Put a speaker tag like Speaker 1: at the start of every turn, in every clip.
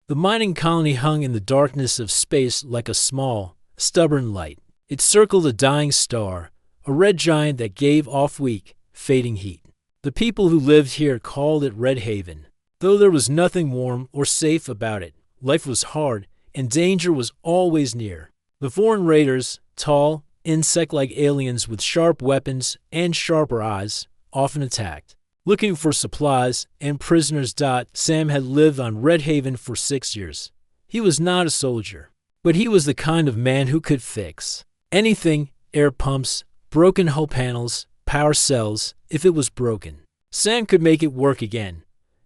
Speaker 1: The mining colony hung in the darkness of space like a small, stubborn light. It circled a dying star, a red giant that gave off weak, fading heat. The people who lived here called it Red Haven. Though there was nothing warm or safe about it, life was hard, and danger was always near. The foreign raiders, tall, insect-like aliens with sharp weapons and sharper eyes, often attacked. Looking for supplies and prisoners. Sam had lived on Red Haven for 6 years. He was not a soldier, but he was the kind of man who could fix anything: air pumps, broken hull panels, power cells. If it was broken, Sam could make it work again.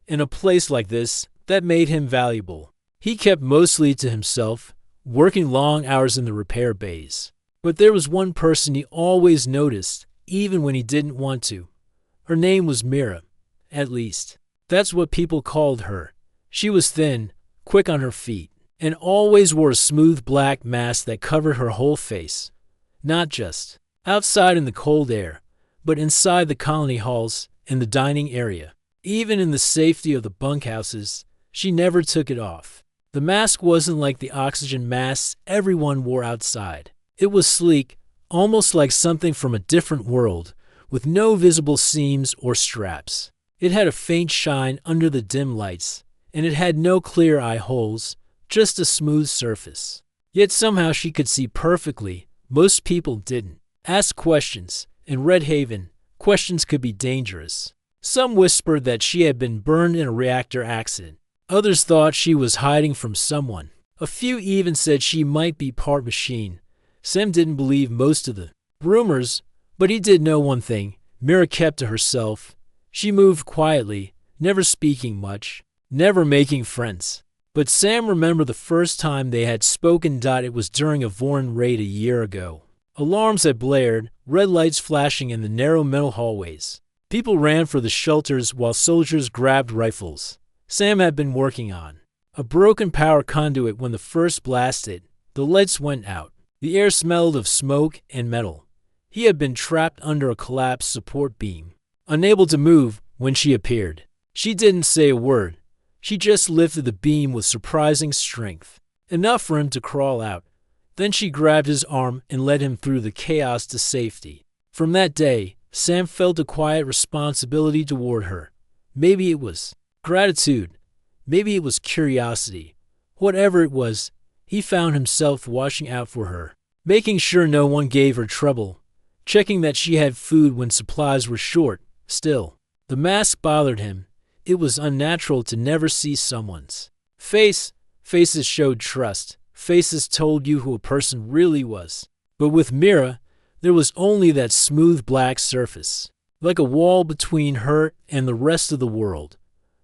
Speaker 1: In a place like this, that made him valuable. He kept mostly to himself, working long hours in the repair bays. But there was one person he always noticed, even when he didn't want to. Her name was Mira. At least, that's what people called her. She was thin, quick on her feet, and always wore a smooth black mask that covered her whole face. Not just outside in the cold air, but inside the colony halls and the dining area. Even in the safety of the bunkhouses, she never took it off. The mask wasn't like the oxygen masks everyone wore outside. It was sleek, almost like something from a different world, with no visible seams or straps. It had a faint shine under the dim lights, and it had no clear eye holes, just a smooth surface. Yet somehow she could see perfectly. Most people didn't. Ask questions. In Red Haven, questions could be dangerous. Some whispered that she had been burned in a reactor accident. Others thought she was hiding from someone. A few even said she might be part machine. Sam didn't believe most of the rumors, but he did know one thing: Mira kept to herself. She moved quietly, never speaking much, never making friends. But Sam remembered the first time they had spoken. It was during a Voran raid a year ago. Alarms had blared, red lights flashing in the narrow metal hallways. People ran for the shelters while soldiers grabbed rifles. Sam had been working on a broken power conduit when the first blast hit. The lights went out. The air smelled of smoke and metal. He had been trapped under a collapsed support beam, unable to move when she appeared. She didn't say a word. She just lifted the beam with surprising strength, enough for him to crawl out. Then she grabbed his arm and led him through the chaos to safety. From that day, Sam felt a quiet responsibility toward her. Maybe it was gratitude. Maybe it was curiosity. Whatever it was, he found himself watching out for her, making sure no one gave her trouble, checking that she had food when supplies were short. Still, the mask bothered him. It was unnatural to never see someone's face. Faces showed trust. Faces told you who a person really was. But with Mira, there was only that smooth black surface, like a wall between her and the rest of the world.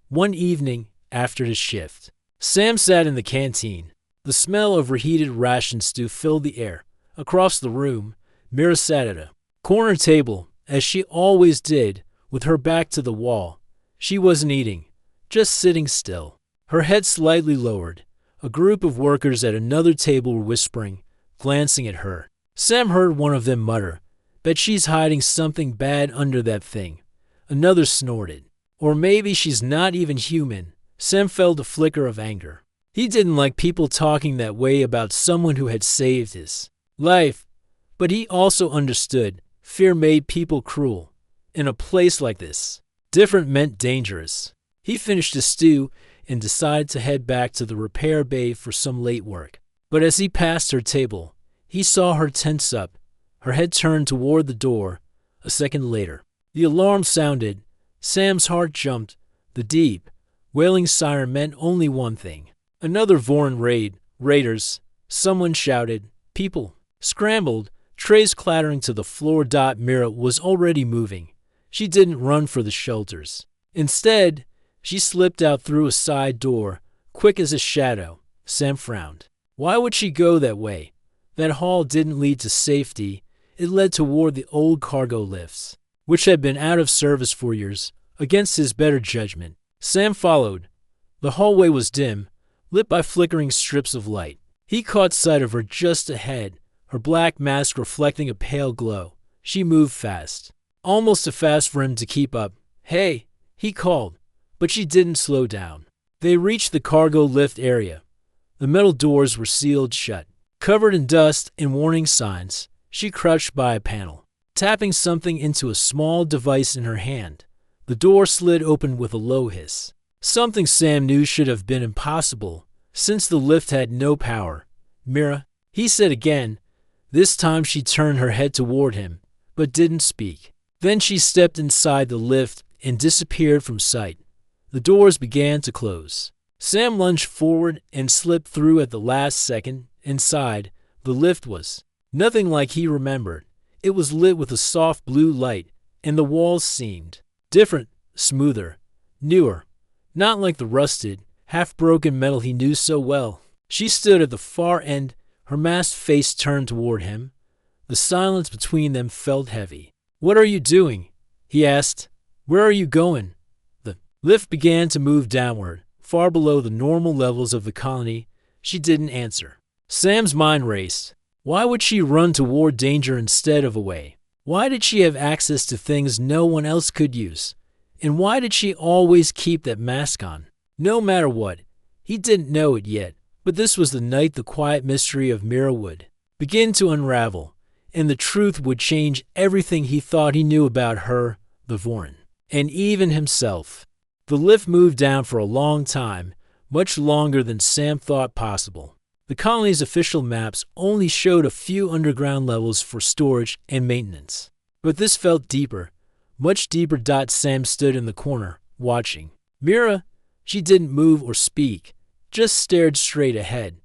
Speaker 1: One evening, after his shift, Sam sat in the canteen. The smell of reheated ration stew filled the air. Across the room, Mira sat at a corner table, as she always did, with her back to the wall. She wasn't eating, just sitting still, her head slightly lowered. A group of workers at another table were whispering, glancing at her. Sam heard one of them mutter, "Bet she's hiding something bad under that thing." Another snorted. Or maybe she's not even human. Sam felt a flicker of anger. He didn't like people talking that way about someone who had saved his life. But he also understood fear made people cruel. In a place like this, different meant dangerous. He finished his stew and decided to head back to the repair bay for some late work. But as he passed her table, he saw her tense up, her head turned toward the door. A second later, the alarm sounded. Sam's heart jumped. The deep, wailing siren meant only one thing: another Voran raid. Raiders. Someone shouted. People scrambled, trays clattering to the floor. Mira was already moving. She didn't run for the shelters. Instead, she slipped out through a side door, quick as a shadow. Sam frowned. Why would she go that way? That hall didn't lead to safety. It led toward the old cargo lifts, which had been out of service for years. Against his better judgment, Sam followed. The hallway was dim, lit by flickering strips of light. He caught sight of her just ahead, her black mask reflecting a pale glow. She moved fast, almost too fast for him to keep up. "Hey," he called, but she didn't slow down. They reached the cargo lift area. The metal doors were sealed shut. Covered in dust and warning signs, she crouched by a panel, tapping something into a small device in her hand. The door slid open with a low hiss. Something Sam knew should have been impossible, since the lift had no power. "Mira," he said again. This time she turned her head toward him, but didn't speak. Then she stepped inside the lift and disappeared from sight. The doors began to close. Sam lunged forward and slipped through at the last second. Inside, the lift was nothing like he remembered. It was lit with a soft blue light, and the walls seemed different, smoother, newer, not like the rusted, half-broken metal he knew so well. She stood at the far end, her masked face turned toward him. The silence between them felt heavy. "What are you doing?" he asked. "Where are you going?" The lift began to move downward, far below the normal levels of the colony. She didn't answer. Sam's mind raced. Why would she run toward danger instead of away? Why did she have access to things no one else could use? And why did she always keep that mask on? No matter what, he didn't know it yet, but this was the night the quiet mystery of Mira would begin to unravel, and the truth would change everything he thought he knew about her, the Vorin, and even himself. The lift moved down for a long time, much longer than Sam thought possible. The colony's official maps only showed a few underground levels for storage and maintenance. But this felt deeper, much deeper. Sam stood in the corner, watching. Mira, she didn't move or speak, just stared straight ahead.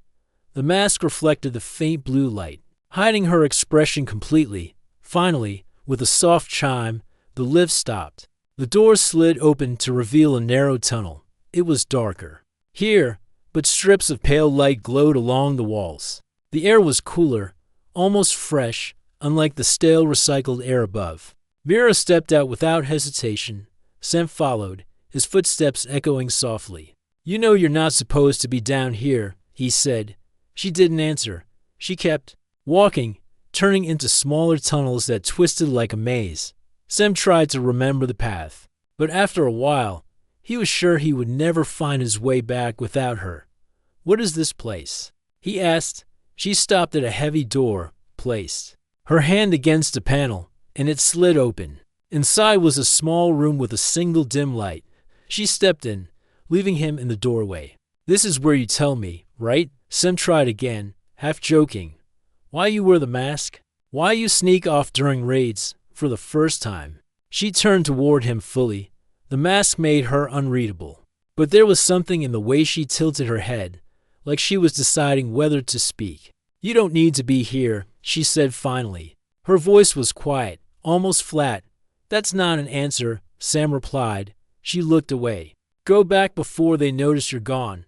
Speaker 1: The mask reflected the faint blue light, hiding her expression completely. Finally, with a soft chime, the lift stopped. The doors slid open to reveal a narrow tunnel. It was darker here, but strips of pale light glowed along the walls. The air was cooler, almost fresh, unlike the stale recycled air above. Mira stepped out without hesitation. Sam followed, his footsteps echoing softly. "You know you're not supposed to be down here," he said. She didn't answer. She kept walking, turning into smaller tunnels that twisted like a maze. Sam tried to remember the path, but after a while, he was sure he would never find his way back without her. "What is this place?" he asked. She stopped at a heavy door, placed her hand against a panel, and it slid open. Inside was a small room with a single dim light. She stepped in, leaving him in the doorway. "This is where you tell me, right?" Sam tried again, half joking. "Why you wear the mask? Why you sneak off during raids for the first time?" She turned toward him fully. The mask made her unreadable, but there was something in the way she tilted her head, like she was deciding whether to speak. "You don't need to be here," she said finally. Her voice was quiet, almost flat. "That's not an answer," Sam replied. She looked away. "Go back before they notice you're gone."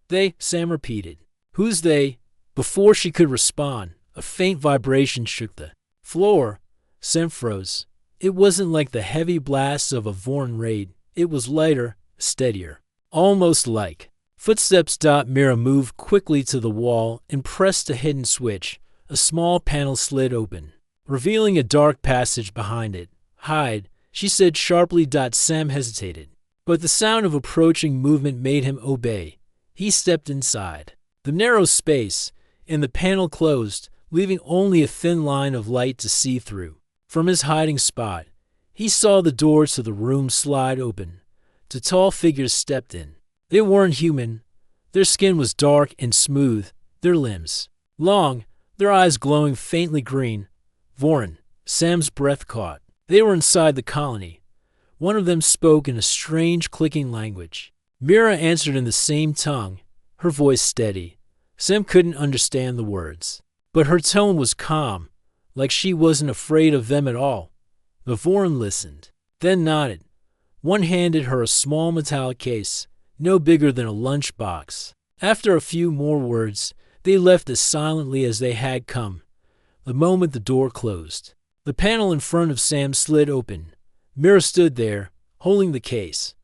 Speaker 1: "They," Sam repeated. "Who's they?" Before she could respond, a faint vibration shook the floor. Sam froze. It wasn't like the heavy blasts of a Vorin raid. It was lighter, steadier, almost like footsteps. Mira moved quickly to the wall and pressed a hidden switch. A small panel slid open, revealing a dark passage behind it. "Hide," she said sharply. Sam hesitated, but the sound of approaching movement made him obey. He stepped inside the narrow space, and the panel closed, leaving only a thin line of light to see through. From his hiding spot, he saw the doors to the room slide open. Two tall figures stepped in. They weren't human. Their skin was dark and smooth, their limbs long, their eyes glowing faintly green. Vorin. Sam's breath caught. They were inside the colony. One of them spoke in a strange clicking language. Mira answered in the same tongue, her voice steady. Sam couldn't understand the words, but her tone was calm, like she wasn't afraid of them at all. The Vorin listened, then nodded. One handed her a small metallic case, no bigger than a lunchbox. After a few more words, they left as silently as they had come. The moment the door closed, the panel in front of Sam slid open. Mira stood there, holding the case.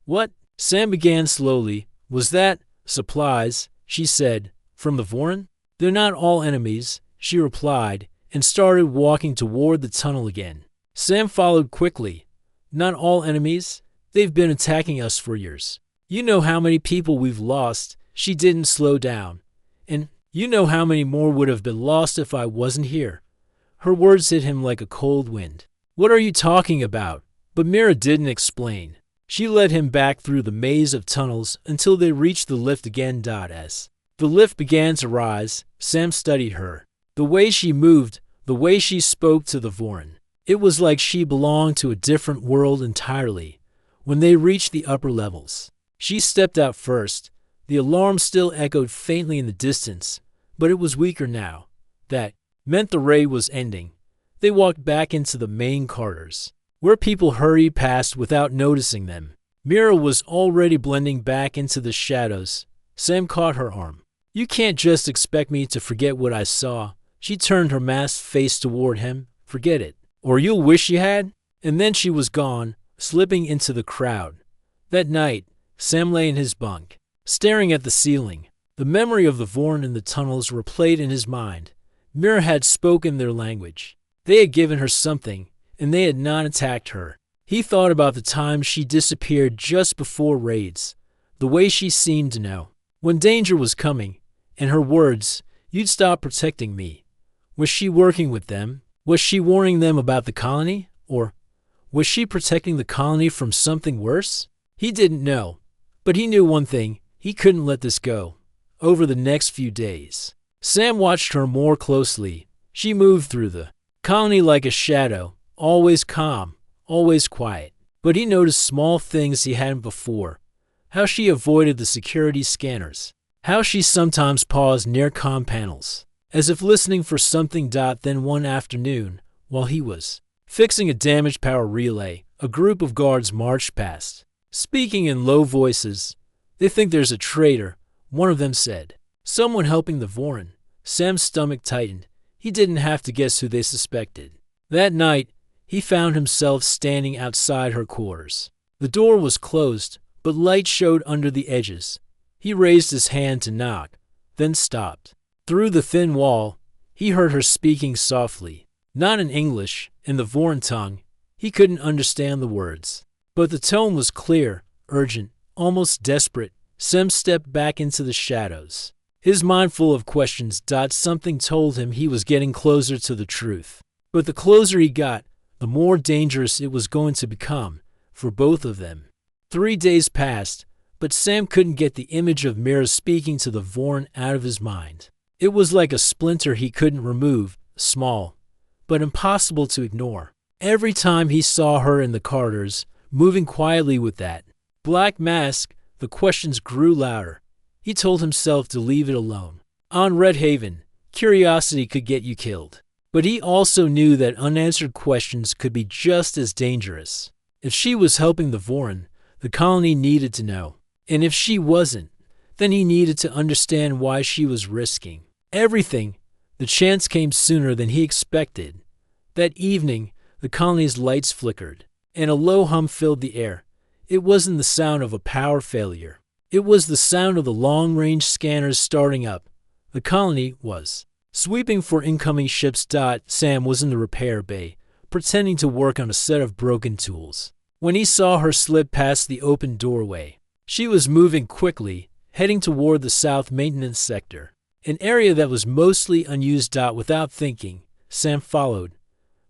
Speaker 1: "What?" Sam began slowly. "Was that supplies?" she said. "From the Vorin?" "They're not all enemies," she replied, and started walking toward the tunnel again. Sam followed quickly. "Not all enemies? They've been attacking us for years." You know how many people we've lost." She didn't slow down. "And you know how many more would have been lost if I wasn't here." Her words hit him like a cold wind. "What are you talking about?" But Mira didn't explain. She led him back through the maze of tunnels until they reached the lift again. As the lift began to rise, Sam studied her. The way she moved, the way she spoke to the Vorin. It was like she belonged to a different world entirely. When they reached the upper levels, she stepped out first. The alarm still echoed faintly in the distance, but it was weaker now. That meant the raid was ending. They walked back into the main corridors, where people hurried past without noticing them. Mira was already blending back into the shadows. Sam caught her arm. "You can't just expect me to forget what I saw." She turned her masked face toward him. "Forget it, or you'll wish you had." And then she was gone, slipping into the crowd. That night, Sam lay in his bunk, staring at the ceiling. The memory of the Vorin in the tunnels replayed in his mind. Mira had spoken their language. They had given her something, and they had not attacked her. He thought about the time she disappeared just before raids, the way she seemed to know when danger was coming, and her words, "You'd stop protecting me." Was she working with them? Was she warning them about the colony? Or was she protecting the colony from something worse? He didn't know, but he knew one thing: he couldn't let this go. Over the next few days, Sam watched her more closely. She moved through the colony like a shadow, always calm, always quiet. But he noticed small things he hadn't before. How she avoided the security scanners. How she sometimes paused near comm panels, as if listening for something. Then one afternoon, while he was fixing a damaged power relay, a group of guards marched past, speaking in low voices. "They think there's a traitor," one of them said. "Someone helping the Vorin." Sam's stomach tightened. He didn't have to guess who they suspected. That night, he found himself standing outside her quarters. The door was closed, but light showed under the edges. He raised his hand to knock, then stopped. Through the thin wall, he heard her speaking softly, not in English, in the Vorin tongue. He couldn't understand the words, but the tone was clear, urgent, almost desperate. Sam stepped back into the shadows, his mind full of questions. Something told him he was getting closer to the truth. But the closer he got, the more dangerous it was going to become for both of them. 3 days passed, but Sam couldn't get the image of Mira speaking to the Vorin out of his mind. It was like a splinter he couldn't remove, small, but impossible to ignore. Every time he saw her in the corridors, moving quietly with that black mask, the questions grew louder. He told himself to leave it alone. On Red Haven, curiosity could get you killed. But he also knew that unanswered questions could be just as dangerous. If she was helping the Vorin, the colony needed to know. And if she wasn't, then he needed to understand why she was risking everything. The chance came sooner than he expected. That evening, the colony's lights flickered, and a low hum filled the air. It wasn't the sound of a power failure. It was the sound of the long-range scanners starting up. The colony was sweeping for incoming ships. Sam was in the repair bay, pretending to work on a set of broken tools, when he saw her slip past the open doorway. She was moving quickly, heading toward the south maintenance sector, an area that was mostly unused. Without thinking, Sam followed.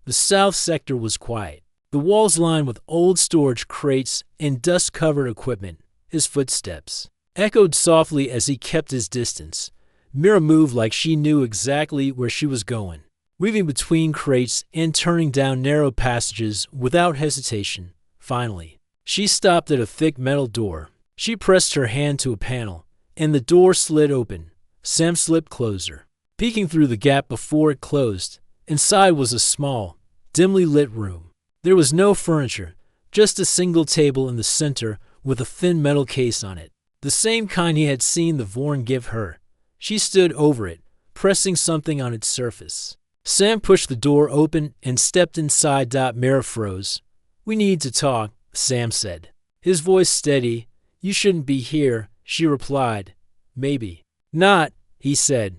Speaker 1: The south sector was quiet, the walls lined with old storage crates and dust-covered equipment. His footsteps echoed softly as he kept his distance. Mira moved like she knew exactly where she was going, weaving between crates and turning down narrow passages without hesitation. Finally, she stopped at a thick metal door. She pressed her hand to a panel, and the door slid open. Sam slipped closer, peeking through the gap before it closed. Inside was a small, dimly lit room. There was no furniture, just a single table in the center with a thin metal case on it, the same kind he had seen the Vorin give her. She stood over it, pressing something on its surface. Sam pushed the door open and stepped inside. Mira froze. "We need to talk," Sam said, his voice steady. "You shouldn't be here," she replied. "Maybe not," he said.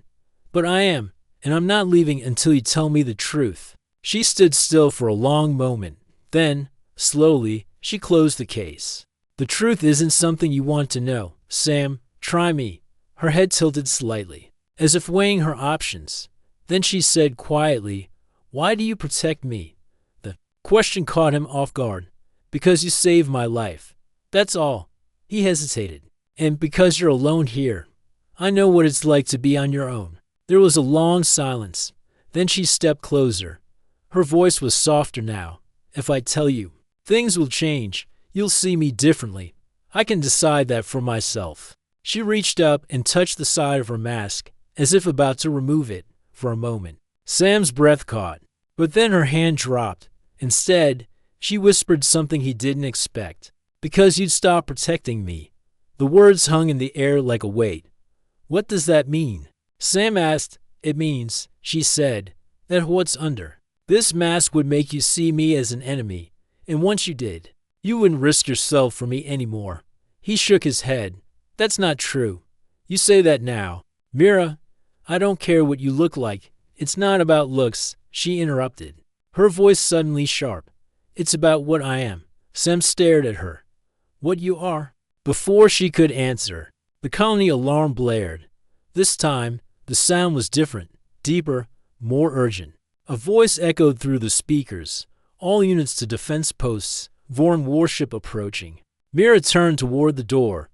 Speaker 1: "But I am, and I'm not leaving until you tell me the truth." She stood still for a long moment. Then, slowly, she closed the case. The truth isn't something you want to know. Sam, try me. Her head tilted slightly, as if weighing her options. Then she said quietly, "Why do you protect me?" The question caught him off guard. "Because you saved my life. That's all." He hesitated. "And because you're alone here. I know what it's like to be on your own." There was a long silence. Then she stepped closer. Her voice was softer now. "If I tell you, things will change. You'll see me differently. I can decide that for myself." She reached up and touched the side of her mask, as if about to remove it. For a moment, Sam's breath caught, but then her hand dropped. Instead, she whispered something he didn't expect. "Because you'd stop protecting me." The words hung in the air like a weight. "What does that mean?" Sam asked. "It means," she said, "that what's under this mask would make you see me as an enemy, and once you did, you wouldn't risk yourself for me anymore." He shook his head. "That's not true. You say that now." "Mira, I don't care what you look like. It's not about looks," she interrupted, her voice suddenly sharp. "It's about what I am." Sam stared at her. "What you are?" Before she could answer, the colony alarm blared. This time, the sound was different, deeper, more urgent. A voice echoed through the speakers. "All units to defense posts. Vorn warship approaching." Mira turned toward the door.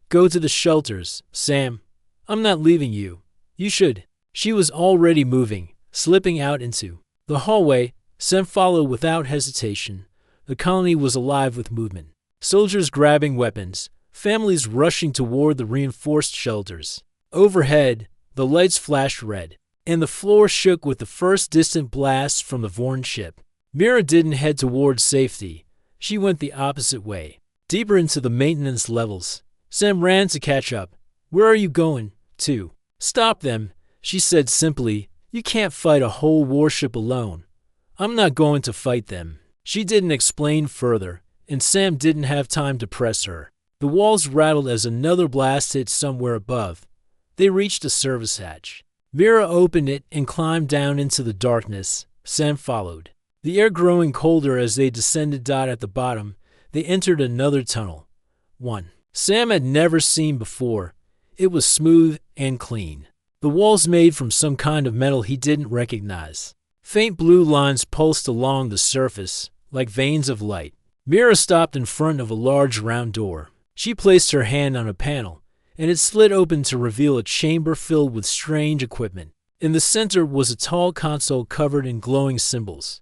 Speaker 1: "Go to the shelters, Sam. I'm not leaving you. You should." She was already moving, slipping out into the hallway. Sam followed without hesitation. The colony was alive with movement. Soldiers grabbing weapons, families rushing toward the reinforced shelters. Overhead, the lights flashed red, and the floor shook with the first distant blasts from the Vorn ship. Mira didn't head toward safety. She went the opposite way, deeper into the maintenance levels. Sam ran to catch up. "Where are you going to?" "Stop them," she said simply. "You can't fight a whole warship alone." "I'm not going to fight them." She didn't explain further, and Sam didn't have time to press her. The walls rattled as another blast hit somewhere above. They reached a service hatch. Mira opened it and climbed down into the darkness. Sam followed. The air growing colder as they descended. At the bottom, they entered another tunnel. One Sam had never seen before. It was smooth and clean. The walls made from some kind of metal he didn't recognize. Faint blue lines pulsed along the surface, like veins of light. Mira stopped in front of a large round door. She placed her hand on a panel, and it slid open to reveal a chamber filled with strange equipment. In the center was a tall console covered in glowing symbols.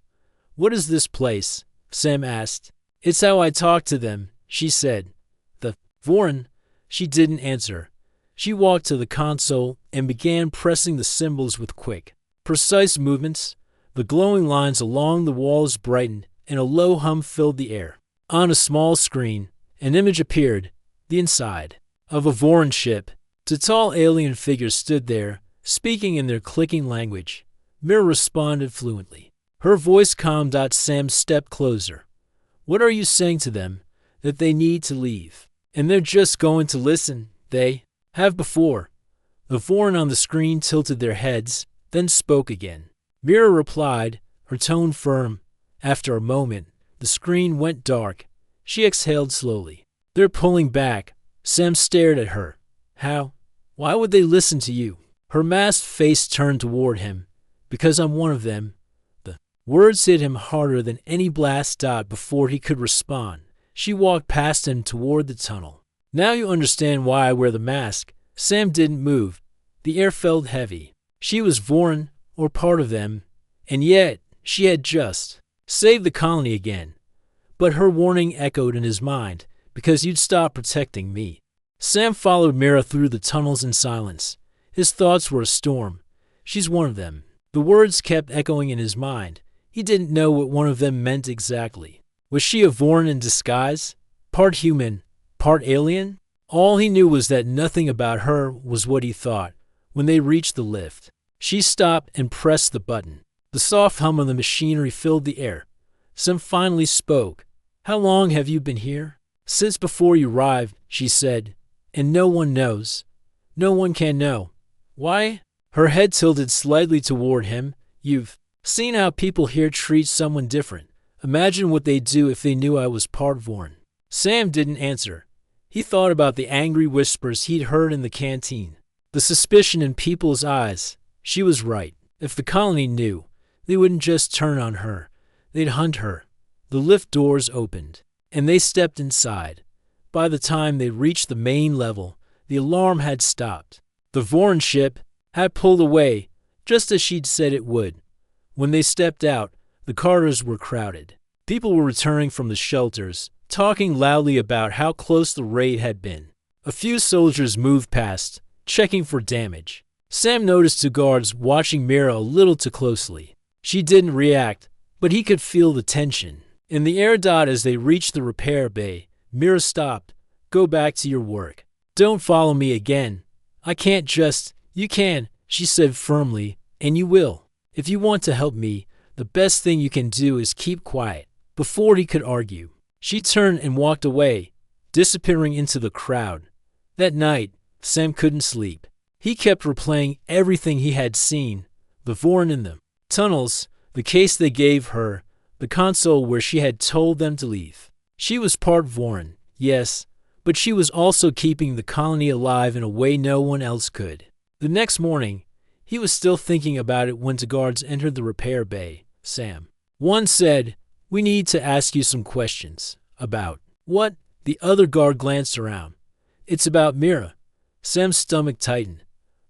Speaker 1: "What is this place?" Sam asked. "It's how I talk to them," she said. "The Vorn?" She didn't answer. She walked to the console and began pressing the symbols with quick, precise movements. The glowing lines along the walls brightened, and a low hum filled the air. On a small screen, an image appeared, the inside of a Vorn ship. Two tall alien figures stood there, speaking in their clicking language. Mira responded fluently. Her voice calmed. Sam stepped closer. "What are you saying to them?" "That they need to leave. And they're just going to listen. They have before." The Vorn on the screen tilted their heads, then spoke again. Mira replied, her tone firm. After a moment, the screen went dark. She exhaled slowly. "They're pulling back." Sam stared at her. "How? Why would they listen to you?" Her masked face turned toward him. "Because I'm one of them." The words hit him harder than any blast. Before he could respond, she walked past him toward the tunnel. "Now you understand why I wear the mask." Sam didn't move. The air felt heavy. She was Vorn, or part of them, and yet she had just saved the colony again. But her warning echoed in his mind. "Because you'd stop protecting me." Sam followed Mira through the tunnels in silence. His thoughts were a storm. "She's one of them." The words kept echoing in his mind. He didn't know what one of them meant exactly. Was she a Vorn in disguise? Part human, part alien? All he knew was that nothing about her was what he thought. When they reached the lift, she stopped and pressed the button. The soft hum of the machinery filled the air. Sam finally spoke. "How long have you been here?" "Since before you arrived," she said. "And no one knows. No one can know." "Why?" Her head tilted slightly toward him. "You've seen how people here treat someone different. Imagine what they'd do if they knew I was part Vorn." Sam didn't answer. He thought about the angry whispers he'd heard in the canteen. The suspicion in people's eyes. She was right. If the colony knew, they wouldn't just turn on her. They'd hunt her. The lift doors opened, and they stepped inside. By the time they reached the main level, the alarm had stopped. The Voron ship had pulled away, just as she'd said it would. When they stepped out, the corridors were crowded. People were returning from the shelters, talking loudly about how close the raid had been. A few soldiers moved past, checking for damage. Sam noticed two guards watching Mira a little too closely. She didn't react, but he could feel the tension. In the air dot as they reached the repair bay, Mira stopped. Go back to your work. Don't follow me again. I can't just... You can, she said firmly, and you will. If you want to help me, the best thing you can do is keep quiet. Before he could argue, she turned and walked away, disappearing into the crowd. That night, Sam couldn't sleep. He kept replaying everything he had seen, the Voron in the tunnels, the case they gave her, the console where she had told them to leave. She was part Voron, yes, but she was also keeping the colony alive in a way no one else could. The next morning, he was still thinking about it when two guards entered the repair bay. Sam. One said, "We need to ask you some questions." About what? The other guard glanced around. "It's about Mira." Sam's stomach tightened.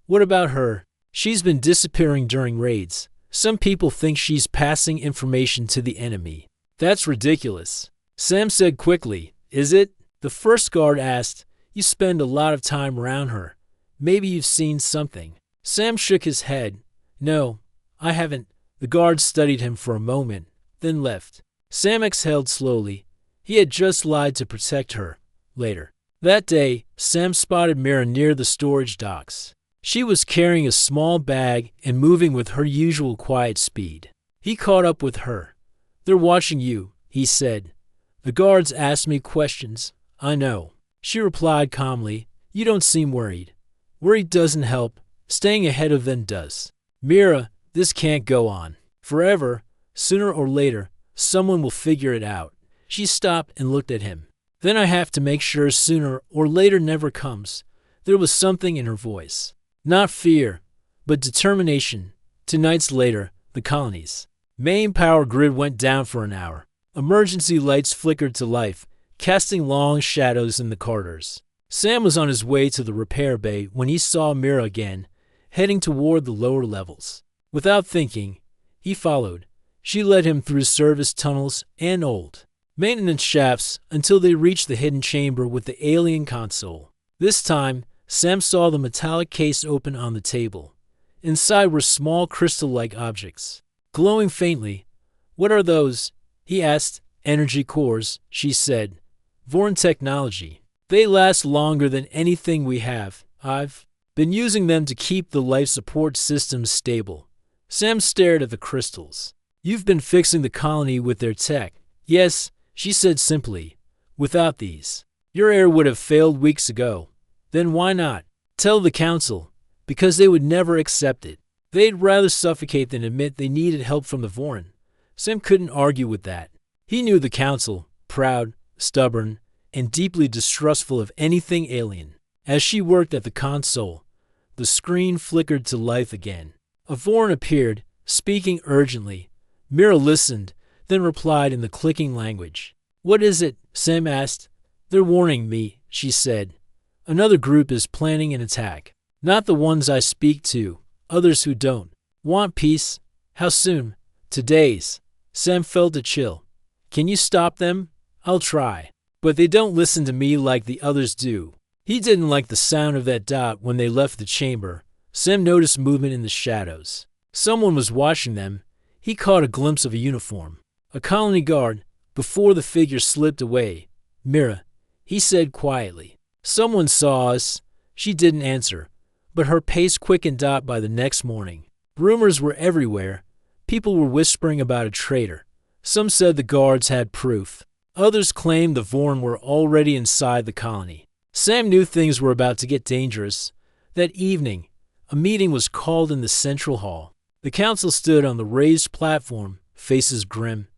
Speaker 1: "What about her?" "She's been disappearing during raids. Some people think she's passing information to the enemy." "That's ridiculous," Sam said quickly. "Is it?" The first guard asked. "You spend a lot of time around her. Maybe you've seen something." Sam shook his head. "No, I haven't." The guard studied him for a moment, then left. Sam exhaled slowly. He had just lied to protect her. Later that day, Sam spotted Mira near the storage docks. She was carrying a small bag and moving with her usual quiet speed. He caught up with her. "They're watching you," he said. "The guards asked me questions." "I know," she replied calmly. "You don't seem worried." "Worried doesn't help. Staying ahead of them does." "Mira, this can't go on forever. Sooner or later, someone will figure it out." She stopped and looked at him. "Then I have to make sure sooner or later never comes." There was something in her voice. Not fear, but determination. 2 nights later, the colony's main power grid went down for an hour. Emergency lights flickered to life, casting long shadows in the corridors. Sam was on his way to the repair bay when he saw Mira again, heading toward the lower levels. Without thinking, he followed. She led him through service tunnels and old maintenance shafts until they reached the hidden chamber with the alien console. This time, Sam saw the metallic case open on the table. Inside were small crystal-like objects, glowing faintly. "What are those?" he asked. "Energy cores," she said. "Voron technology. They last longer than anything we have. I've been using them to keep the life support systems stable." Sam stared at the crystals. "You've been fixing the colony with their tech." "Yes," she said simply. "Without these, your air would have failed weeks ago." "Then why not?" "Tell the council." "Because they would never accept it. They'd rather suffocate than admit they needed help from the Voron." Sam couldn't argue with that. He knew the council, proud, stubborn, and deeply distrustful of anything alien. As she worked at the console, the screen flickered to life again. A Voron appeared, speaking urgently. Mira listened, then replied in the clicking language. "What is it?" Sam asked. "They're warning me," she said. "Another group is planning an attack. Not the ones I speak to, others who don't. Want peace." "How soon?" "Today's." Sam felt a chill. "Can you stop them?" "I'll try. But they don't listen to me like the others do." He didn't like the sound of that dot when they left the chamber. Sam noticed movement in the shadows. Someone was watching them. He caught a glimpse of a uniform. A colony guard, before the figure slipped away. "Mira," he said quietly. "Someone saw us." She didn't answer, but her pace quickened by the next morning. Rumors were everywhere. People were whispering about a traitor. Some said the guards had proof. Others claimed the Voron were already inside the colony. Sam knew things were about to get dangerous. That evening, a meeting was called in the central hall. The council stood on the raised platform, faces grim.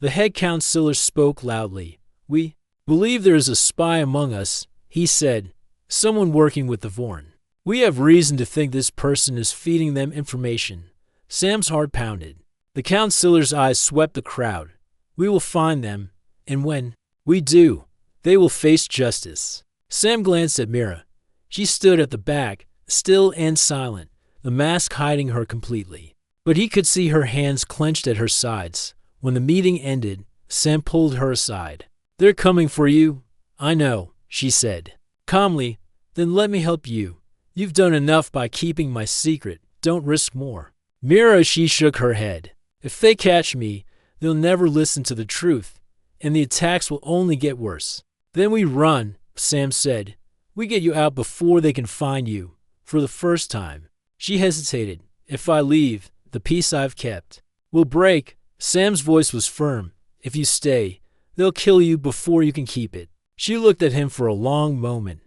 Speaker 1: The head councilor spoke loudly. "We Believe there is a spy among us, he said. Someone working with the Vorn. We have reason to think this person is feeding them information. Sam's heart pounded. The councilor's eyes swept the crowd. We will find them, and when we do, they will face justice. Sam glanced at Mira. She stood at the back, still and silent, the mask hiding her completely. But he could see her hands clenched at her sides. When the meeting ended, Sam pulled her aside. They're coming for you. I know, she said. Calmly, then let me help you. You've done enough by keeping my secret. Don't risk more. Mira, she shook her head. If they catch me, they'll never listen to the truth, and the attacks will only get worse. Then we run, Sam said. We get you out before they can find you. For the first time. She hesitated. If I leave, the peace I've kept will break. Sam's voice was firm. If you stay, they'll kill you before you can keep it. She looked at him for a long moment,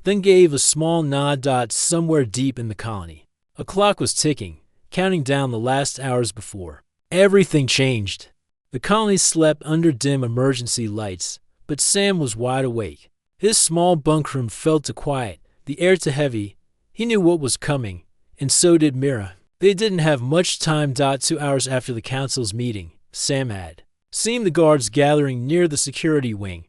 Speaker 1: then gave a small nod. Somewhere deep in the colony, a clock was ticking, counting down the last hours before everything changed. The colony slept under dim emergency lights, but Sam was wide awake. His small bunk room felt too quiet, the air too heavy. He knew what was coming, and so did Mira. They didn't have much time. 2 hours after the council's meeting, Sam had seen the guards gathering near the security wing.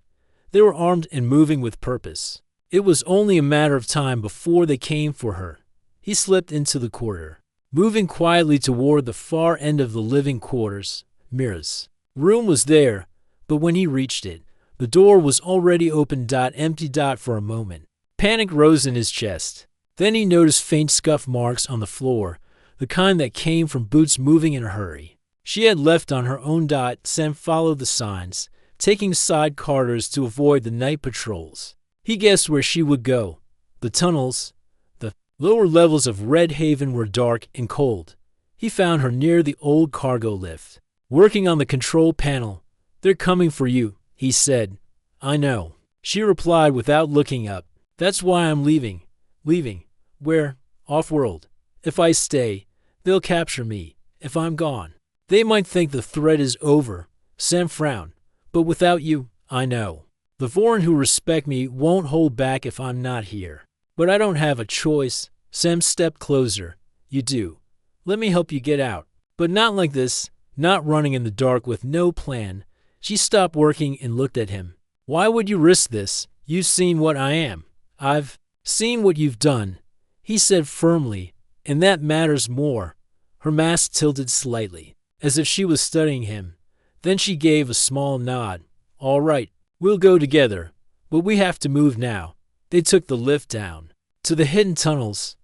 Speaker 1: They were armed and moving with purpose. It was only a matter of time before they came for her. He slipped into the corridor, moving quietly toward the far end of the living quarters. Mira's room was there, but when he reached it, the door was already open. Empty. For a moment, panic rose in his chest. Then he noticed faint scuff marks on the floor, the kind that came from boots moving in a hurry. She had left on her own. Sam followed the signs, taking side corridors to avoid the night patrols. He guessed where she would go. The tunnels, the lower levels of Red Haven were dark and cold. He found her near the old cargo lift, working on the control panel. They're coming for you, he said. I know, she replied without looking up. That's why I'm leaving. Leaving? Where? Off-world. If I stay, they'll capture me. If I'm gone, they might think the threat is over. Sam frowned. But without you, I know. The Vorn who respect me won't hold back if I'm not here. But I don't have a choice. Sam stepped closer. You do. Let me help you get out. But not like this, not running in the dark with no plan. She stopped working and looked at him. Why would you risk this? You've seen what I am. I've seen what you've done, he said firmly, and that matters more. Her mask tilted slightly, as if she was studying him. Then she gave a small nod. All right, we'll go together, but we have to move now. They took the lift down to the hidden tunnels.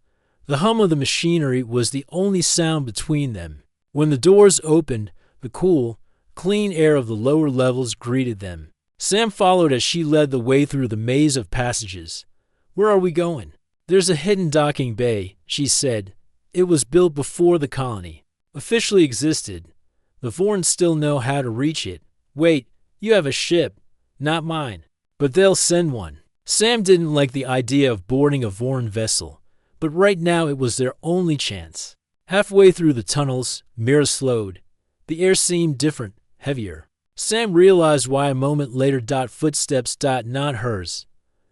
Speaker 1: The hum of the machinery was the only sound between them. When the doors opened, the cool, clean air of the lower levels greeted them. Sam followed as she led the way through the maze of passages. Where are we going? There's a hidden docking bay, she said. It was built before the colony officially existed. The Vorn still know how to reach it. Wait, you have a ship. Not mine. But they'll send one. Sam didn't like the idea of boarding a Vorn vessel, but right now it was their only chance. Halfway through the tunnels, Mira slowed. The air seemed different, heavier. Sam realized why a moment later. Footsteps. Not hers.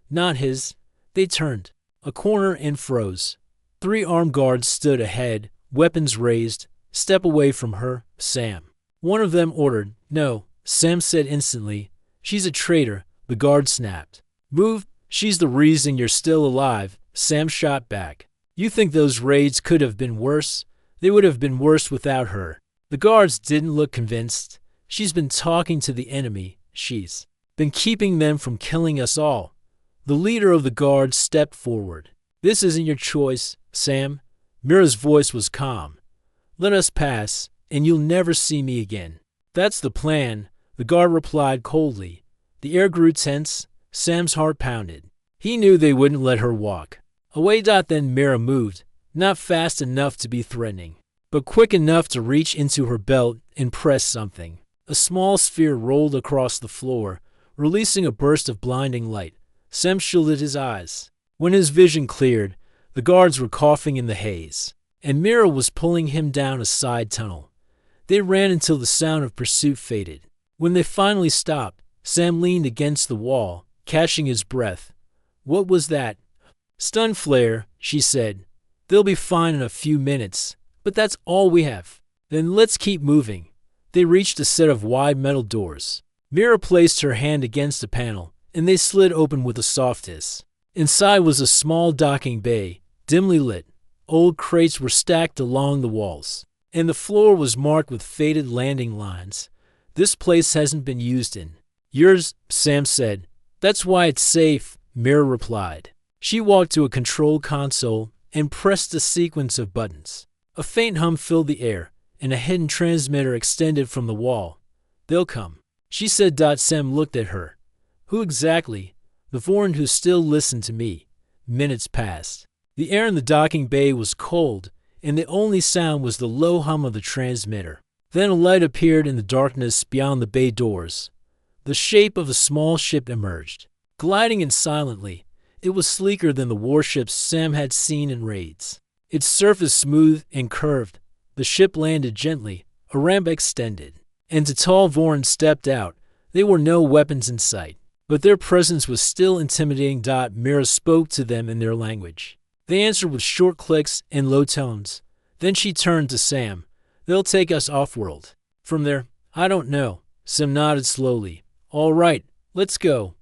Speaker 1: Not his. They turned a corner and froze. 3 armed guards stood ahead, weapons raised. Step away from her, Sam. One of them ordered. No, Sam said instantly. She's a traitor, the guard snapped. Move, she's the reason you're still alive, Sam shot back. You think those raids could have been worse? They would have been worse without her. The guards didn't look convinced. She's been talking to the enemy. She's been keeping them from killing us all. The leader of the guards stepped forward. This isn't your choice, Sam. Mira's voice was calm. Let us pass, and you'll never see me again. That's the plan, the guard replied coldly. The air grew tense. Sam's heart pounded. He knew they wouldn't let her walk away. Then Mira moved, not fast enough to be threatening, but quick enough to reach into her belt and press something. A small sphere rolled across the floor, releasing a burst of blinding light. Sam shielded his eyes. When his vision cleared, the guards were coughing in the haze, and Mira was pulling him down a side tunnel. They ran until the sound of pursuit faded. When they finally stopped, Sam leaned against the wall, catching his breath. What was that? Stun flare, she said. They'll be fine in a few minutes, but that's all we have. Then let's keep moving. They reached a set of wide metal doors. Mira placed her hand against a panel, and they slid open with a soft hiss. Inside was a small docking bay, dimly lit. Old crates were stacked along the walls, and the floor was marked with faded landing lines. This place hasn't been used in years, Sam said. That's why it's safe, Mira replied. She walked to a control console and pressed a sequence of buttons. A faint hum filled the air, and a hidden transmitter extended from the wall. They'll come, she said. Sam looked at her. Who exactly? The Voran who still listened to me. Minutes passed. The air in the docking bay was cold, and the only sound was the low hum of the transmitter. Then a light appeared in the darkness beyond the bay doors. The shape of a small ship emerged, gliding in silently. It was sleeker than the warships Sam had seen in raids. Its surface smooth and curved. The ship landed gently, a ramp extended, and a tall Voran stepped out. There were no weapons in sight, but their presence was still intimidating. Mira spoke to them in their language. They answered with short clicks and low tones. Then she turned to Sam. They'll take us off-world. From there, I don't know. Sam nodded slowly. All right, let's go.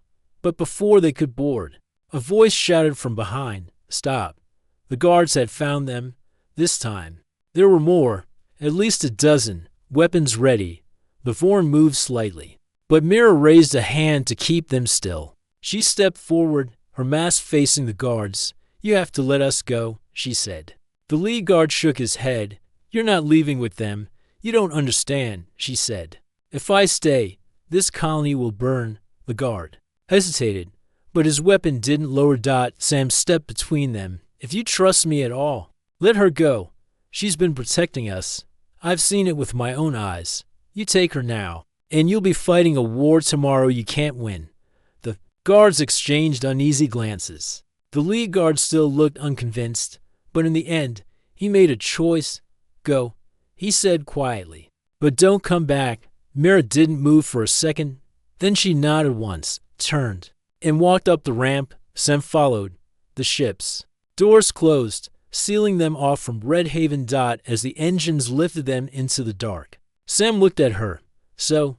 Speaker 1: But before they could board, a voice shouted from behind, Stop. The guards had found them. This time, there were more, at least a dozen, weapons ready. The Voran moved slightly, but Mira raised a hand to keep them still. She stepped forward, her mask facing the guards. You have to let us go, she said. The lead guard shook his head. You're not leaving with them. You don't understand, she said. If I stay, this colony will burn. The guard hesitated, but his weapon didn't lower. Sam stepped between them. If you trust me at all, let her go. She's been protecting us. I've seen it with my own eyes. You take her now, and you'll be fighting a war tomorrow you can't win. The guards exchanged uneasy glances. The lead guard still looked unconvinced, but in the end, he made a choice. Go, he said quietly. But don't come back. Mira didn't move for a second. Then she nodded once, turned, and walked up the ramp. Sam followed. The ships. Doors closed, sealing them off from Red Haven. As the engines lifted them into the dark. Sam looked at her. So,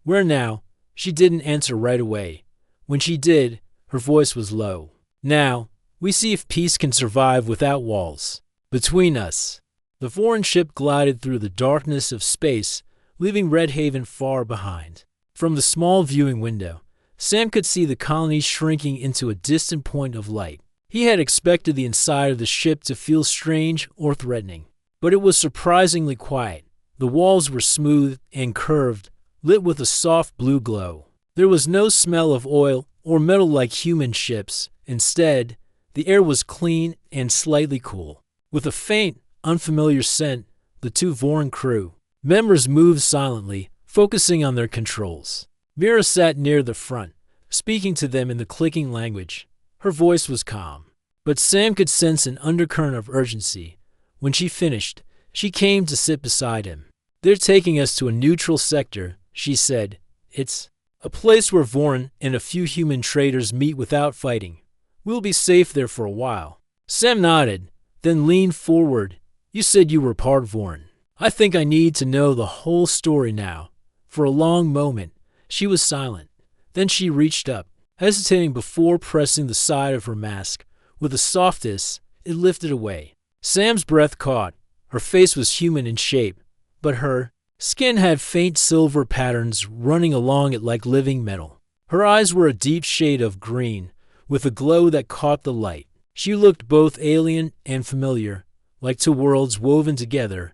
Speaker 1: where now? She didn't answer right away. When she did, her voice was low. Now, we see if peace can survive without walls. Between us. The Voran ship glided through the darkness of space, leaving Red Haven far behind. From the small viewing window, Sam could see the colony shrinking into a distant point of light. He had expected the inside of the ship to feel strange or threatening, but it was surprisingly quiet. The walls were smooth and curved, lit with a soft blue glow. There was no smell of oil or metal like human ships. Instead, the air was clean and slightly cool. With a faint, unfamiliar scent, the two Voran crew members moved silently, focusing on their controls. Mira sat near the front, speaking to them in the clicking language. Her voice was calm, but Sam could sense an undercurrent of urgency. When she finished, she came to sit beside him. They're taking us to a neutral sector, she said. It's a place where Voran and a few human traders meet without fighting. We'll be safe there for a while. Sam nodded, then leaned forward. You said you were part Voran. I think I need to know the whole story now. For a long moment, she was silent. Then she reached up, hesitating before pressing the side of her mask. With a softness, it lifted away. Sam's breath caught. Her face was human in shape, but her skin had faint silver patterns running along it like living metal. Her eyes were a deep shade of green, with a glow that caught the light. She looked both alien and familiar, like two worlds woven together.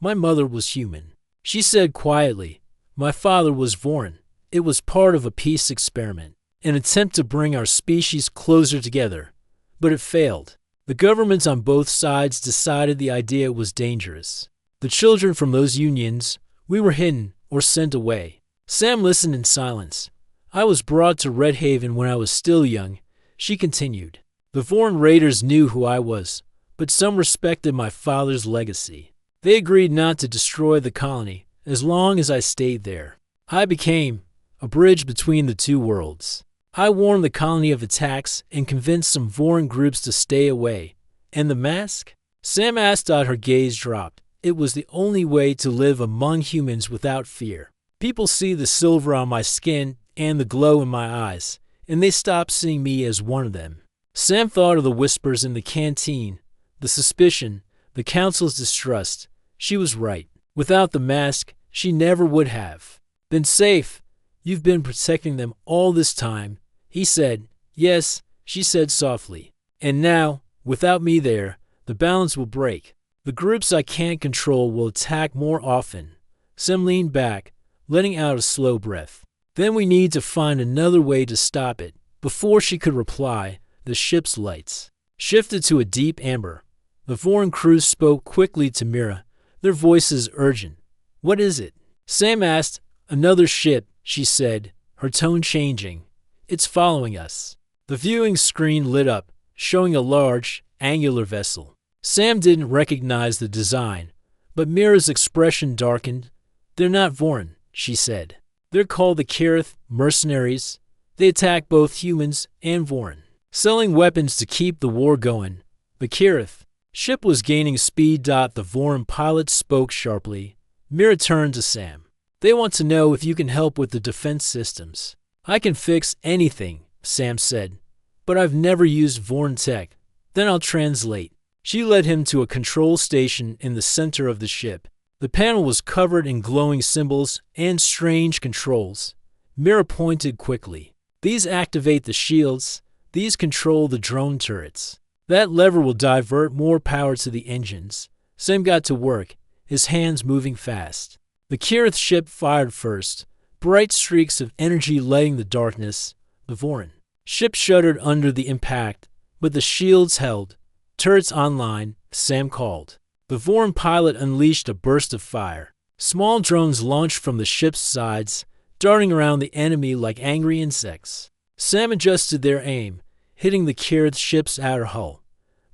Speaker 1: My mother was human, she said quietly. My father was Voran. It was part of a peace experiment, an attempt to bring our species closer together. But it failed. The governments on both sides decided the idea was dangerous. The children from those unions, we were hidden or sent away. Sam listened in silence. I was brought to Red Haven when I was still young, she continued. The Voran raiders knew who I was, but some respected my father's legacy. They agreed not to destroy the colony as long as I stayed there. I became a bridge between the two worlds. I warned the colony of attacks and convinced some Voran groups to stay away. And the mask? Sam asked. Her gaze dropped. It was the only way to live among humans without fear. People see the silver on my skin and the glow in my eyes, and they stop seeing me as one of them. Sam thought of the whispers in the canteen, the suspicion, the council's distrust. She was right. Without the mask, she never would have been safe. You've been protecting them all this time, he said. Yes, she said softly. And now, without me there, the balance will break. The groups I can't control will attack more often. Sam leaned back, letting out a slow breath. Then we need to find another way to stop it. Before she could reply, the ship's lights shifted to a deep amber. The Voran crew spoke quickly to Mira, their voices urgent. What is it? Sam asked. Another ship, she said, her tone changing. It's following us. The viewing screen lit up, showing a large, angular vessel. Sam didn't recognize the design, but Mira's expression darkened. They're not Voran, she said. They're called the Kirith mercenaries. They attack both humans and Voran, selling weapons to keep the war going. The Kirith ship was gaining speed. The Voran pilot spoke sharply. Mira turned to Sam. They want to know if you can help with the defense systems. I can fix anything, Sam said, but I've never used Voran tech. Then I'll translate. She led him to a control station in the center of the ship. The panel was covered in glowing symbols and strange controls. Mira pointed quickly. These activate the shields. These control the drone turrets. That lever will divert more power to the engines. Sam got to work, his hands moving fast. The Kirith ship fired first, bright streaks of energy lighting the darkness. The Voran ship shuddered under the impact, but the shields held. Turrets online, Sam called. The Voran pilot unleashed a burst of fire. Small drones launched from the ship's sides, darting around the enemy like angry insects. Sam adjusted their aim, hitting the Kirith ship's outer hull.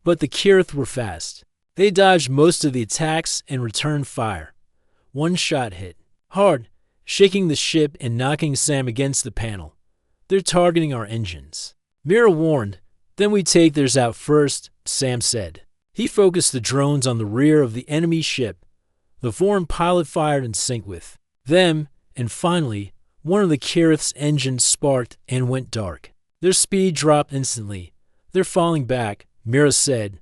Speaker 1: But the Kirith were fast. They dodged most of the attacks and returned fire. One shot hit hard, shaking the ship and knocking Sam against the panel. They're targeting our engines. Mira warned. Then we take theirs out first, Sam said. He focused the drones on the rear of the enemy ship. The Voran pilot fired in sync with them, and finally, one of the Kirith's engines sparked and went dark. Their speed dropped instantly. They're falling back, Mira said.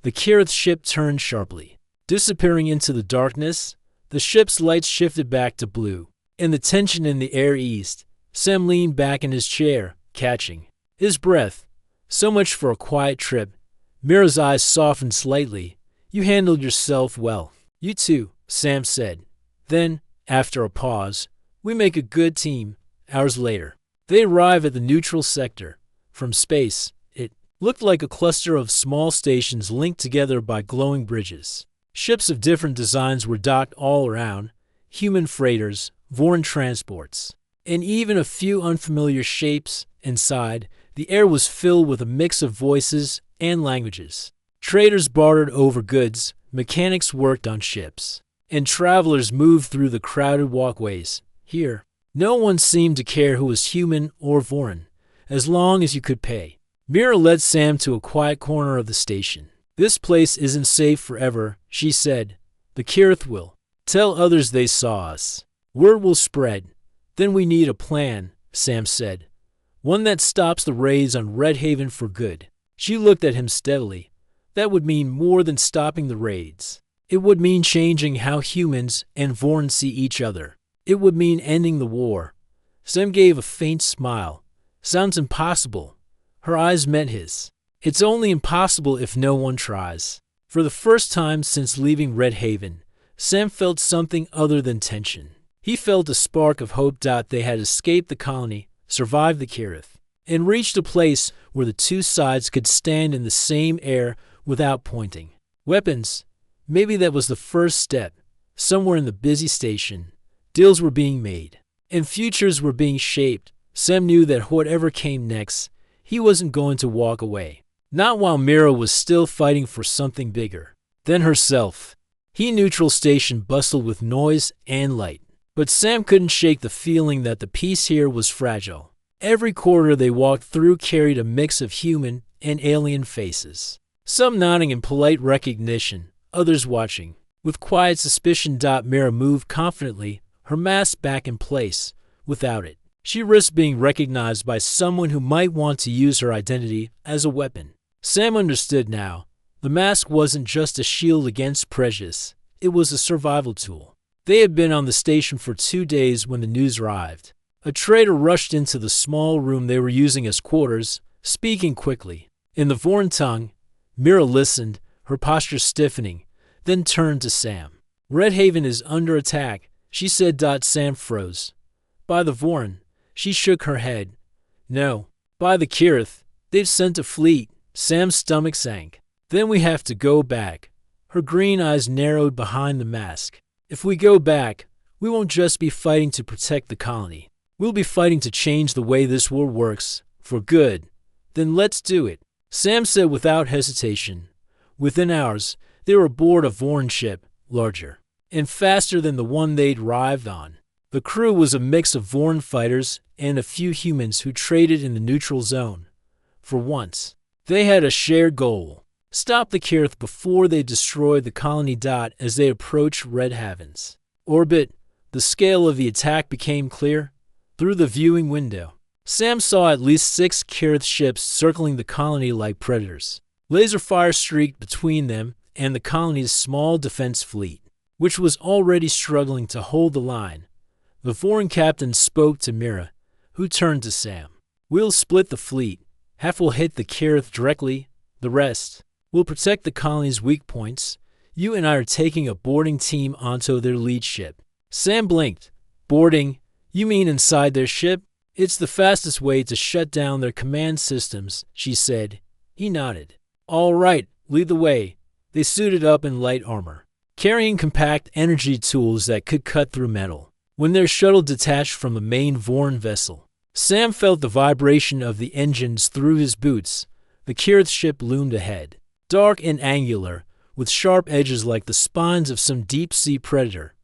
Speaker 1: The Kirith ship turned sharply. Disappearing into the darkness, the ship's lights shifted back to blue, and the tension in the air eased. Sam leaned back in his chair, catching his breath. So much for a quiet trip. Mira's eyes softened slightly. You handled yourself well. You too, Sam said. Then, after a pause, we make a good team. Hours later, they arrive at the neutral sector. From space, it looked like a cluster of small stations linked together by glowing bridges. Ships of different designs were docked all around, human freighters, Voran transports, and even a few unfamiliar shapes. Inside, the air was filled with a mix of voices and languages. Traders bartered over goods, mechanics worked on ships, and travelers moved through the crowded walkways. Here, no one seemed to care who was human or Voran, as long as you could pay. Mira led Sam to a quiet corner of the station. This place isn't safe forever, she said. The Kirith will tell others they saw us. Word will spread. Then we need a plan, Sam said. One that stops the raids on Red Haven for good. She looked at him steadily. That would mean more than stopping the raids. It would mean changing how humans and Voran see each other. It would mean ending the war. Sam gave a faint smile. Sounds impossible. Her eyes met his. It's only impossible if no one tries. For the first time since leaving Red Haven, Sam felt something other than tension. He felt a spark of hope. They had escaped the colony, survived the Kirith, and reached a place where the two sides could stand in the same air without pointing weapons. Maybe that was the first step. Somewhere in the busy station, deals were being made, and futures were being shaped. Sam knew that whatever came next, he wasn't going to walk away. Not while Mira was still fighting for something bigger than herself. Neutral station bustled with noise and light. But Sam couldn't shake the feeling that the peace here was fragile. Every corridor they walked through carried a mix of human and alien faces. Some nodding in polite recognition, others watching. With quiet suspicion, Mira moved confidently, her mask back in place. Without it, she risked being recognized by someone who might want to use her identity as a weapon. Sam understood now. The mask wasn't just a shield against prejudice. It was a survival tool. They had been on the station for 2 days when the news arrived. A trader rushed into the small room they were using as quarters, speaking quickly. In the Vorn tongue, Mira listened, her posture stiffening, then turned to Sam. Redhaven is under attack, she said. Sam froze. By the Vorn, she shook her head. No. By the Kirith, they've sent a fleet. Sam's stomach sank. Then we have to go back. Her green eyes narrowed behind the mask. If we go back, we won't just be fighting to protect the colony. We'll be fighting to change the way this war works, for good. Then let's do it, Sam said without hesitation. Within hours, they were aboard a Vorn ship, larger and faster than the one they'd arrived on. The crew was a mix of Vorn fighters and a few humans who traded in the neutral zone. For once, they had a shared goal: stop the Kirith before they destroyed the colony. As they approached Redhaven's orbit, the scale of the attack became clear. Through the viewing window, Sam saw at least 6 Kirith ships circling the colony like predators. Laser fire streaked between them and the colony's small defense fleet, which was already struggling to hold the line. The foreign captain spoke to Mira, who turned to Sam. We'll split the fleet. Half will hit the Kirith directly, the rest will protect the colony's weak points. You and I are taking a boarding team onto their lead ship. Sam blinked. Boarding? You mean inside their ship? It's the fastest way to shut down their command systems, she said. He nodded. All right, lead the way. They suited up in light armor, carrying compact energy tools that could cut through metal. When their shuttle detached from the main Vorn vessel, Sam felt the vibration of the engines through his boots. The Kirith ship loomed ahead, dark and angular, with sharp edges like the spines of some deep-sea predator.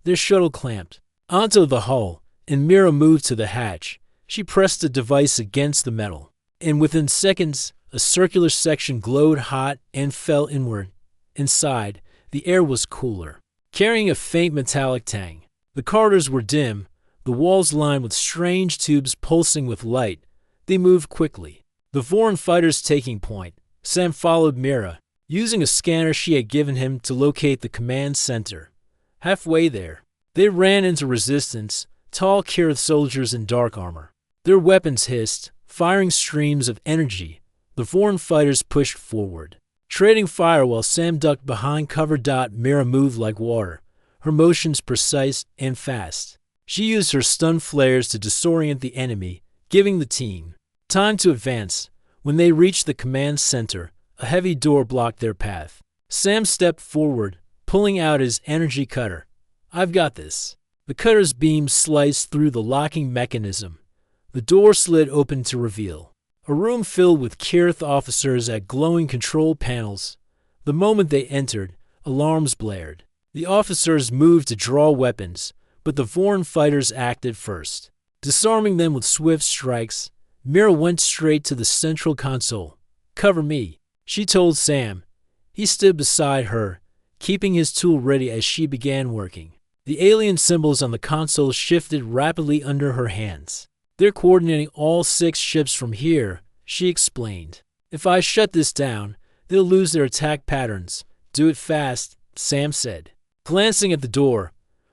Speaker 1: Their shuttle clamped onto the hull, and Mira moved to the hatch. She pressed the device against the metal, and within seconds, a circular section glowed hot and fell inward. Inside, the air was cooler, carrying a faint metallic tang. The corridors were dim, the walls lined with strange tubes pulsing with light. They moved quickly, the Vorn fighters taking point. Sam followed Mira, using a scanner she had given him to locate the command center. Halfway there, they ran into resistance, tall Kirith soldiers in dark armor. Their weapons hissed, firing streams of energy. The Vorn fighters pushed forward, trading fire while Sam ducked behind cover. Mira moved like water, her motions precise and fast. She used her stun flares to disorient the enemy, giving the team time to advance. When they reached the command center, a heavy door blocked their path. Sam stepped forward, pulling out his energy cutter. I've got this. The cutter's beam sliced through the locking mechanism. The door slid open to reveal a room filled with Kirith officers at glowing control panels. The moment they entered, alarms blared. The officers moved to draw weapons, but the Vorn fighters acted first, disarming them with swift strikes. Mira went straight to the central console. Cover me, she told Sam. He stood beside her, keeping his tool ready as she began working. The alien symbols on the console shifted rapidly under her hands. They're coordinating all 6 ships from here, she explained. If I shut this down, they'll lose their attack patterns. Do it fast, Sam said. Glancing at the door,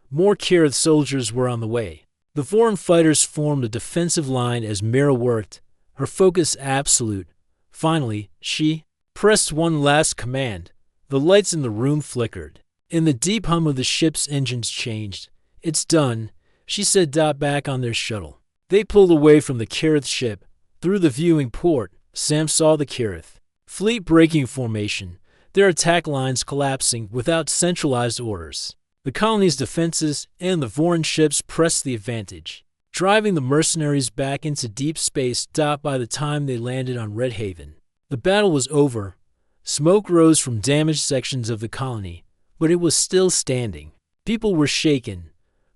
Speaker 1: more Kirith soldiers were on the way. The Vorn fighters formed a defensive line as Mira worked, her focus absolute. Finally, she pressed one last command. The lights in the room flickered, and the deep hum of the ship's engines changed. It's done, she said. Back on their shuttle, they pulled away from the Kirith ship. Through the viewing port, Sam saw the Kirith fleet breaking formation, their attack lines collapsing without centralized orders. The colony's defenses and the Vorn ships pressed the advantage, driving the mercenaries back into deep space. By the time they landed on Redhaven, the battle was over. Smoke rose from damaged sections of the colony, but it was still standing. People were shaken,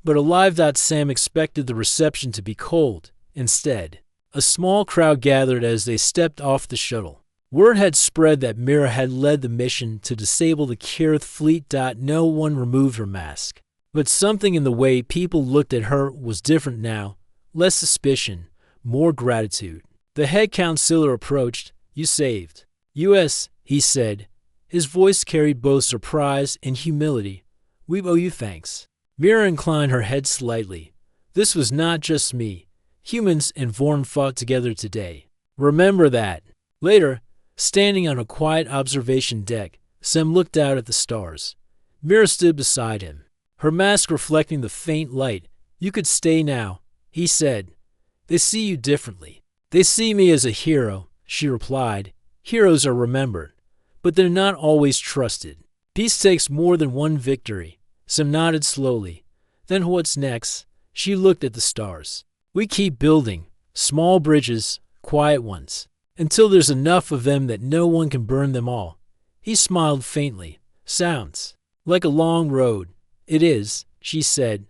Speaker 1: But alive. Sam expected the reception to be cold. Instead, a small crowd gathered as they stepped off the shuttle. Word had spread that Mira had led the mission to disable the Kirith fleet. No one removed her mask. But something in the way people looked at her was different now. Less suspicion, more gratitude. The head counselor approached. "You saved US," he said. His voice carried both surprise and humility. "We owe you thanks." Mira inclined her head slightly. "This was not just me. Humans and Vorn fought together today. Remember that." Later, standing on a quiet observation deck, Sem looked out at the stars. Mira stood beside him, her mask reflecting the faint light. "You could stay now," he said. "They see you differently." "They see me as a hero," she replied. "Heroes are remembered, but they're not always trusted. Peace takes more than one victory." Sem nodded slowly. "Then what's next?" She looked at the stars. "We keep building, small bridges, quiet ones, until there's enough of them that no one can burn them all." He smiled faintly. "Sounds like a long road." "It is," she said,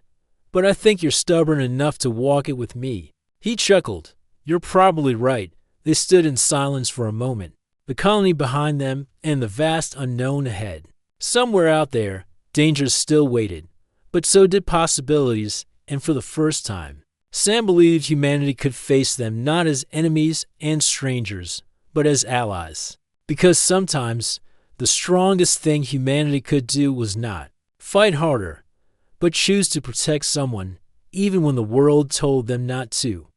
Speaker 1: "but I think you're stubborn enough to walk it with me." He chuckled. "You're probably right." They stood in silence for a moment, the colony behind them and the vast unknown ahead. Somewhere out there, dangers still waited, but so did possibilities, and for the first time, Sam believed humanity could face them not as enemies and strangers, but as allies. Because sometimes, the strongest thing humanity could do was not fight harder, but choose to protect someone, even when the world told them not to.